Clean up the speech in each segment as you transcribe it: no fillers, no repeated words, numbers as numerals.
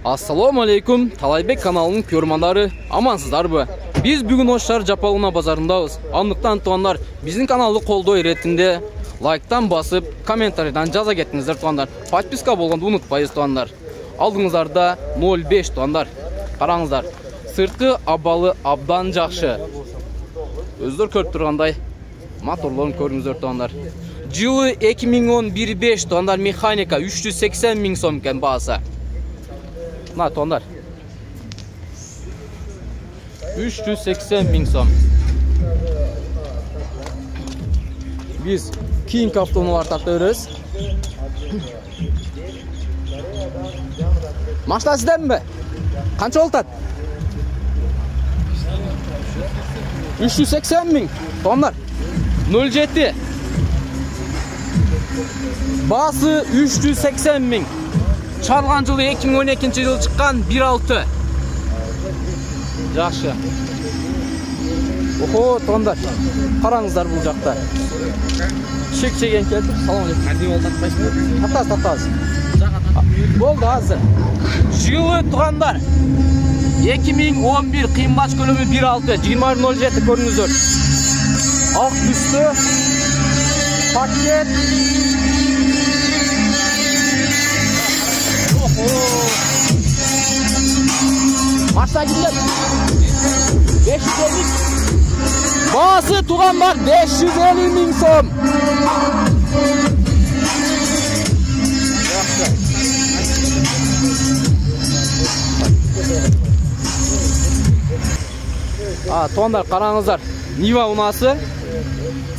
Assalamu alaikum, Талайбек каналының көрмандары, амансыздарбы? Biz бүгін Ошшар Жапалуна базарындабыз. Андықтан туғандар, біздің каналды қолдау ретінде лайктан басып, комментарийдан жаза кеттіңіздер туғандар. Подписка болғанды ұмытпайыз туғандар. Алдыңыздарда 05 туғандар. Қараңыздар, сыртқы абалы абдан жақшы. Өздер көріп тұрғандай моторларын көріңіздер туғандар. Жылы 2011-5 туғандар, механика 380 мың сом екен бағасы. Мына туғандар 380 мың сом. Biz keyingi avtomobillar taqdirimiz. Машина sizdenmi? Qancha oltadi? 380 мың. To'g'rilar. 07. Bası 380 мың. Çarlan жылы 2012 жылы шыққан 1.6. Жақсы. Охо, тоғандар. Қараңыздар бұл жақта. Шек-шеген келді. Салам алейкум. Татаз. Болды азыр. Жылы туғандар. 2011 қимбач көлемі 1.6. 20.07 көріңіздер. Ақ түсті. Пакет. Maçta gidiyor. 550. Bazı tuğan var 550 bin som. Tuğanlar қараңыздар. Niva unası.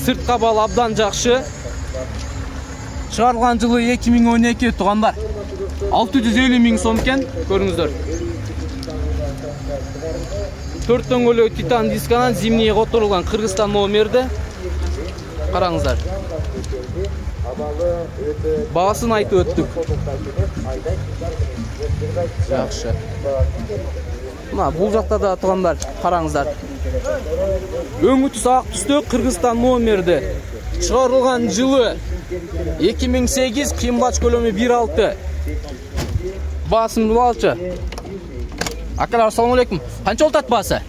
Sırt kabalı abdan жақшы. Шығарылған жылы 2012 туғандар. 650 мың сом екен, көріңіздер. 4 дөңгелек титан дисканан зимние қотырылған Қырғызстан номерді. Қараңыздар. Бағасын айтып өттік. Жақсы. Мына бұл жақта да туғандар, қараңыздар. Өңі түс ақ түсті Қырғызстан номерді. Шығарылған жылы 2008 қимбач көлемі 1.6. Басым бұлалчы. Акалар, ассаламу алейкум. Қанша олтат басы?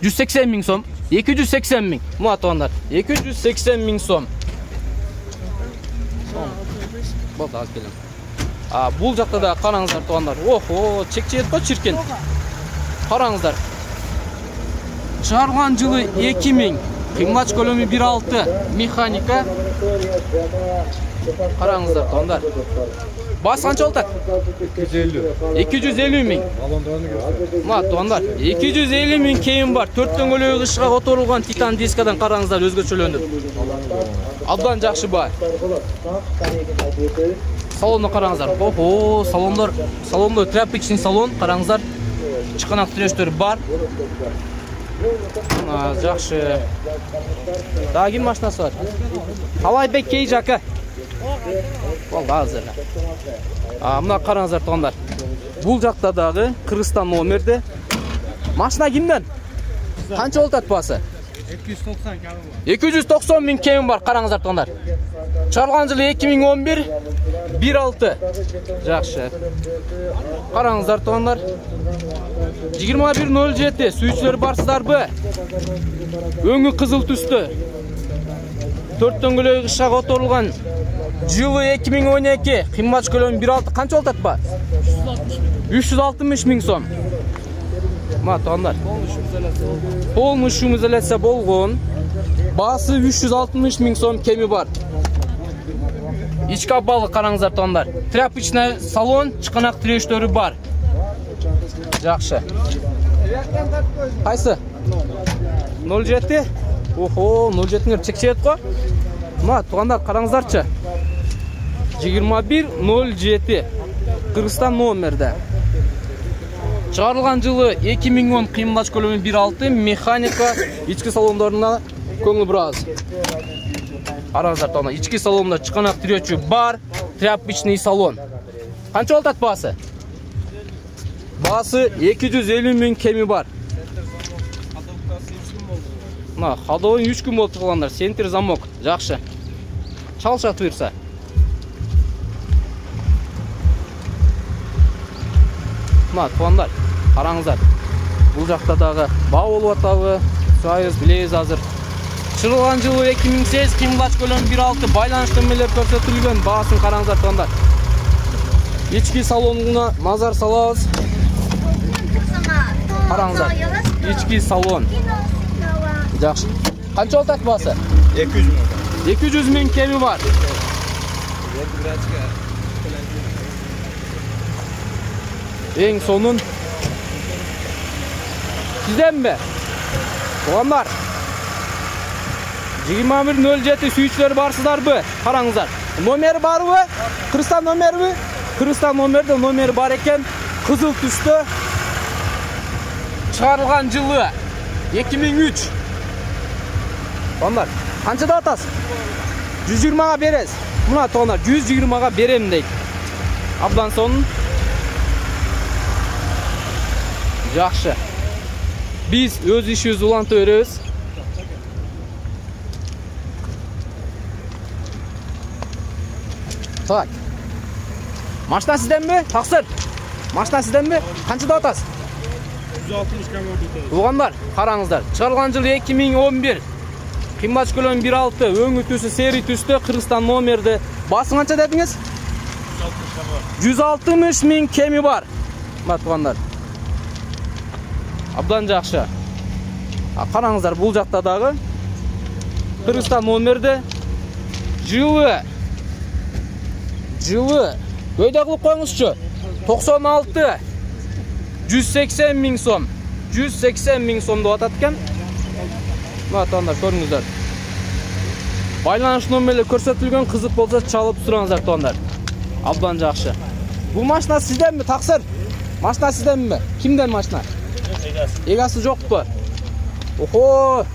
180 мың сом. 280 мың. Мұна туғандар. 280 мың сом. Болды, аз келем. Бұл жақта да қараңыздар туғандар. Охо, чек-чек қой чиркен. Қараңыздар. Шығарылған жылы 2000. Қимбач көлемі 1.6. Механика. Қараңыздар туғандар. Бас қанша олтат? 250 мың. Ма туғандар, 250 мың кейін бар. 4 дөңгелегі шыға отырылған титан дискадан қараңыздар, өзгөчөлөніп. Абдан жақшы бар. Салонды қараңыздар. Охо, салонда тряпичный салон қараңыздар. Чықанақ тірештер бар. Жақшы. Дагин машинасы бар. Талайбек кей жақы. Болды азыр. Мұна қараңыздар туғандар. Бұл жақтадағы Қырғызстан номерді. Машина кімден? Қанша олтат басы? 290 мың кемі бар. Қараңыздар туғандар. Шығарылған жылы 2011 1.6. Жақшы. Қараңыздар туғандар. 21.07. Сүйіншілер барсыздар бі? Өңі қызыл түсті. 4 дөңгелегі шақ отырылған. Жылы 2012, қимбач көлемі 1.6. Қанша олтат ба? 360 мың сом. Ма туғандар. Полный шум изоляция болған. Басы 360 мың сом кемі бар. Ичка балы қараңыздар туғандар. Тряпичный салон, чықанақ тірештері бар. Жақшы. Қайсы? 07? Охо, 07-нер чек-чек қой. Ма туғандар қараңыздарчы. 21.07 Қырғызстан номерді. Шығарылған жылы 2010 қимбач көлемі 1.6. Механика ичкі салондарына көңіл біраз. Қараңыздар туғандар. Ичкі салонда чықанақ тіреуші бар. Тряпичный салон. Қанша олтат басы? Басы 250 мың кемі бар. Ходовой 3 күн болды тұғыландар. Сентер замок. Жақшы. Çalış atırsa. Мына туғандар, қараңыздар. Бұл жақта дағы бау болуп атабы. Сұрайыз, білейіз азыр. Чырылған жылы 2008 қимылдач көлемі 1.6 байланыш нөмірлер көрсетілген. Бағасын қараңыздар туғандар. Ички салонына назар салабыз. Қараңыздар. Ички салон. Жақсы. Қанша олтат басы? 200 мың. 200 мың кемі бар. Ең сонun Sizden be? Oğlanlar 2107 suyuçları barsızlar bu. Karаңыздар. Номері бар mı? Kırıstan номері mi? Kırıstan nomerde nomeri бар екен. Kızıl түсті. Çıkarılған жылы 2003. Oğlanlar қаншада атасыз? 120'ga berez. Muna toğanlar 120'ga berem deyik. Abdan sonun. Жақшы. Biz öz işimiz ulantı örüyoruz. Tak. Maçtan sizden mi? Taksır. Maçtan sizden mi? Қаншада атасыз? 160 km atıyoruz. Туғандар, қараңыздар. Çıkarılған жылы 2011. Қимылдач көлемі 1.6, өңі түсі сері түсті, Қырғызстан номерді. Басың қанша дедіңіз? 160 мың кемі бар. Мына туғандар. Абдан жақшы. Қараңыздар, бұл жақтадағы Қырғызстан номерді. Жылы өйдағылық қойыңызшы. 96 180 мың сом. 180 мың сомды ататкен. Мына туғандар, көріңіздер. Байланыш нөмірлер көрсетілген, қызық болса чалып сұраңыздар туғандар. Абдан жақшы. Бұл машина сізден mi? Тақсыр. Машина сізден mi? Kimden машина? Egası жоқ bu. Oho.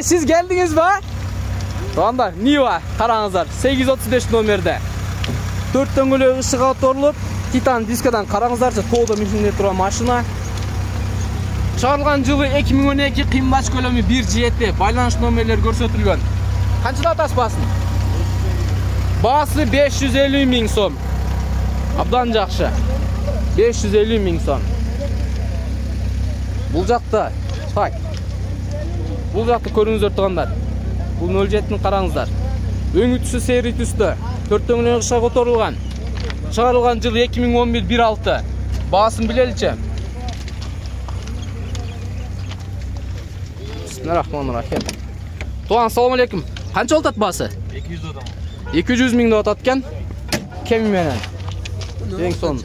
Siz geldiniz be? Tuğanlar, Niva, қараңыздар. 835 номерде. 4 дөңгөлек ышыға оторылып, Titan дискадан қараңыздаршы, тоғда мекенде тұрған машина. Çıkarılған жылы 2012, қимылдач көлемі 1.7, байланыш нөмірлер көрсетілген. Қаншада атасыз басын? Басы 550 мың сом. Абдан жақшы. 550 мың сом. Бұл жақта, так. Бұл жақта көріңіздер туғандар. Бұл 07-ні қараңыздар. Өңі түсі сері түсті. 4 дөңгөлек ышыға оторылған. Çıkarılған жылы 2011 1.6. Басын білеліче. Bismillahirrahmanirrahim. Tuğan, salam aleykum. Қанша олтат басы? 200 adam. 200 мыңды отаткен. Кеми менен. Ең сон.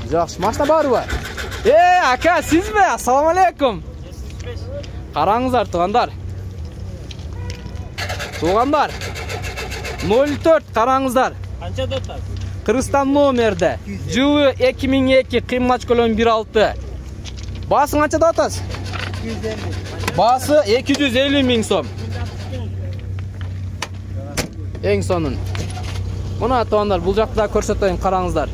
Жақсы, машина бар ба? Ака, сіз бе? Ассалам алейкум. Қараңыздар, туғандар. 04, қараңыздар. Қанша дотас? Қырғызстан номерді. Жылы 2002, қимылдач көлемі 1.6. Басың қанша дотас? 250. Басы 250 мың сом. Ең сонun. Мына туғандар, бұл жақта көрсетейін, қараңыздар.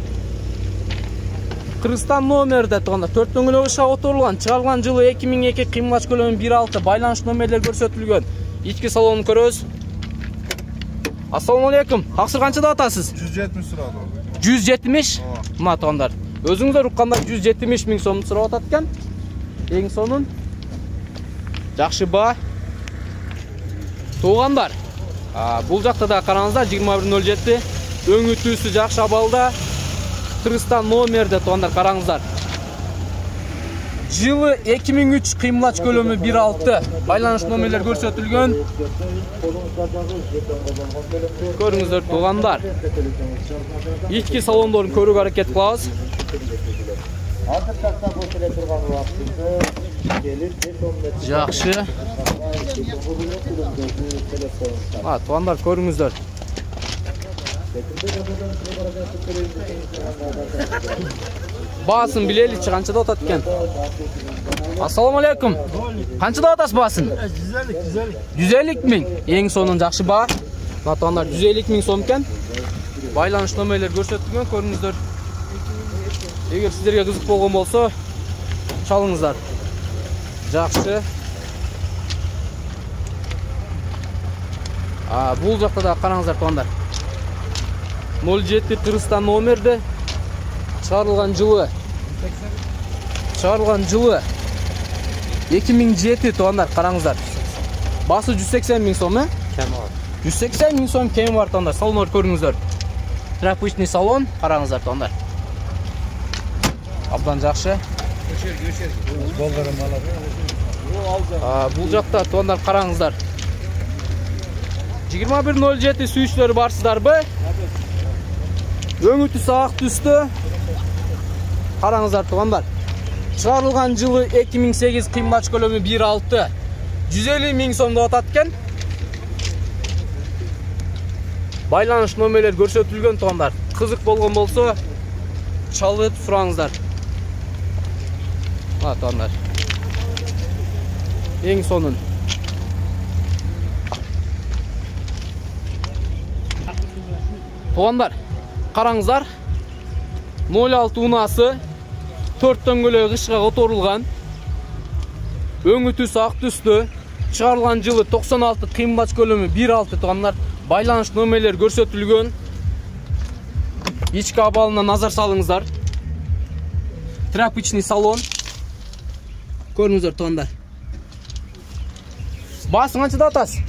Қырғызстан номерді туғандар, 4 дөңгөлек ышыға оторылған. Çıkarılған жылы 2002, қимылдач көлемі 1.6, байланыш нөмірлер көрсетілген. Ички салонын көрөз. Ассаламу алейкум. Тақсыр қаншада атасыз? 170 сұрады. 170? Мына туғандар. Өзіңіздер ұққанда 170 мың сомды сұрап ататкен. Ең сонun. Жақшы ба. Туғандар. Бұл жақта да қараңыздар, 2107. Өңі түсі жақшы абалда. Қырғызстан номерді туғандар, қараңыздар. Жылы 2003, қимылдач көлемі 1.6. Байланыш нөмірлер көрсетілген. Көріңіздер туғандар. Ички салондарын көруге әрекет қылабыз. Жақшы. Туғандар, көріңіздер. Басын білелі, қаншада отаткен? Ассаламу алейкум. Қаншада отасыз басын? 150 мың. Ең сонun жақшы ба. Туғандар, 150 мың сом кен. Байланыш нөмірлер көрсетілген, көріңіздер. Егер сіздерге қызық болған болса, çalыңыздар. Жақшы. Бұл жақта да қараңыздар туғандар. 07 Қырғызстан номерді. Çıkarılған жылы Чыгарылган жылы 2007 тугандар, караңыздар. Басы 180 миң сом, э? Кем var. 180 миң сом кеми бар тугандар. Салонор көрүңүздөр. Трапичный салон, караңыздар тугандар. Абдан жакшы. Bollarım alır. Бул жакта тугандар караңыздар. 2107 сүйүүчүлөр барсыздарбы? Өңү түсү ак түстү. Караңыздар тугандар. Чыгарылган жылы 2008, кыйммат көлөмү 1.6. 150 миң сом деп атат экен. Байланыш номерлер көрсөтүлгөн тугандар. Кызык болгон болсо, чалып сураңыздар. Тугандар. Эң сонун. Тугандар, караңыздар. 06 унасы 4 дөңгөлөк ышыга которулган. Өңү түсү ак түстү. Чыгарылган жылы 96, кыйммат көлөмү 1.6 тугандар. Байланыш номерлер көрсөтүлгөн. Ички абалына назар салыңыздар. Трапичный салон. Көрүңүздөр тугандар. Басы канча деп атасыз?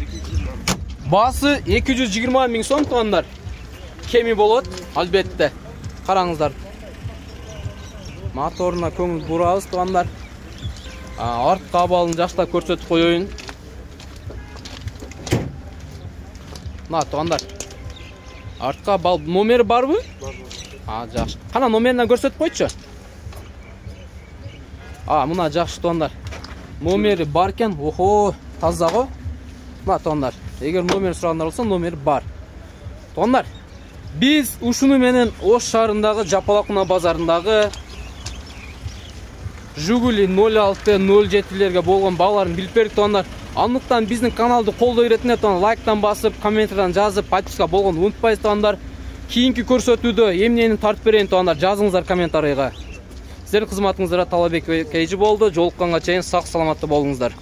Басы 220 миң сом тугандар. Кеми болот, албетте. Караңыздар. Моторуна көңүл бурабыз тугандар. Артка абалын жакшылап көрсөтүп коеюн. Тугандар. Артка абал номери барбы? Бар. Жакшы. Кана номеринен көрсөтүп койчу. Мына жакшы тугандар. Номери бар экен. Охо, таза го. Тугандар. Эгер номер сурагандар болсо, номери бар. Тугандар, биз ушуну менен Ош шаарындагы Жапалак унаа базарындагы Жигули 06-07лерге болгон бааларын билип бердик тугандар. Андыктан биздин каналды колдой иретине тугандар, лайктан басып, комментардан жазып, подписка болгонду унутпайсыз тугандар. Кийинки көрсөтүүдө эмнени тартып берейин тугандар, жазыңыздар комментарийга. Сиздердин кызматыңыздарда Талабек Кейжи болду. Жолукканга чейин сак саламатта болуңуздар.